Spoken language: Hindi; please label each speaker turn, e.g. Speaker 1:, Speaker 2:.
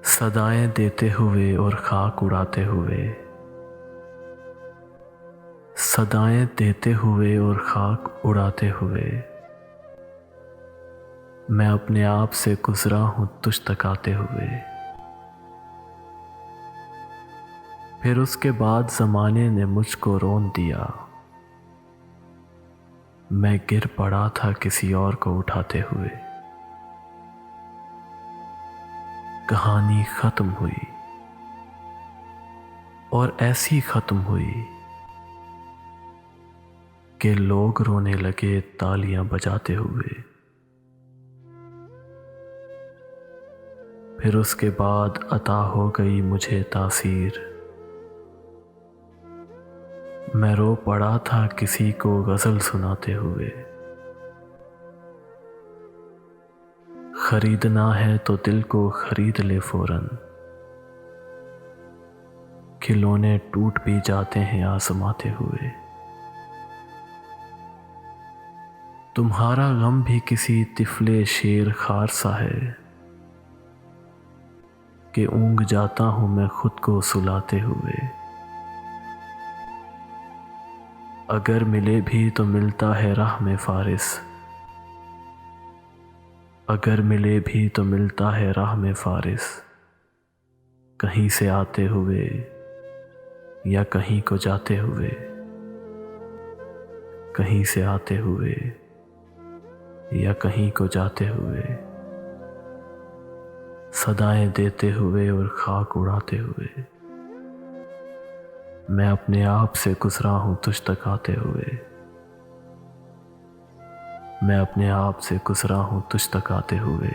Speaker 1: सदाएं देते हुए और खाक उड़ाते हुए, सदाएं देते हुए और खाक उड़ाते हुए, मैं अपने आप से गुजरा हूं तुझ तक आते हुए। फिर उसके बाद ज़माने ने मुझको रोन दिया, मैं गिर पड़ा था किसी और को उठाते हुए। कहानी खत्म हुई और ऐसी खत्म हुई कि लोग रोने लगे तालियां बजाते हुए। फिर उसके बाद अता हो गई मुझे तासीर, मैं रो पड़ा था किसी को गज़ल सुनाते हुए। खरीदना है तो दिल को खरीद ले फौरन, खिलौने टूट भी जाते हैं आजमाते हुए। तुम्हारा गम भी किसी तिफले शेर खार सा है कि ऊँग जाता हूँ मैं खुद को सुलाते हुए। अगर मिले भी तो मिलता है राह में फारिस, अगर मिले भी तो मिलता है राह में फारिस, कहीं से आते हुए या कहीं को जाते हुए, कहीं से आते हुए या कहीं को जाते हुए, सदाएं देते हुए और खाक उड़ाते हुए, मैं अपने आप से गुजरा हूं तुझ तक आते हुए। मैं अपने आप से गुजरा हूं तुझ तक आते हुए।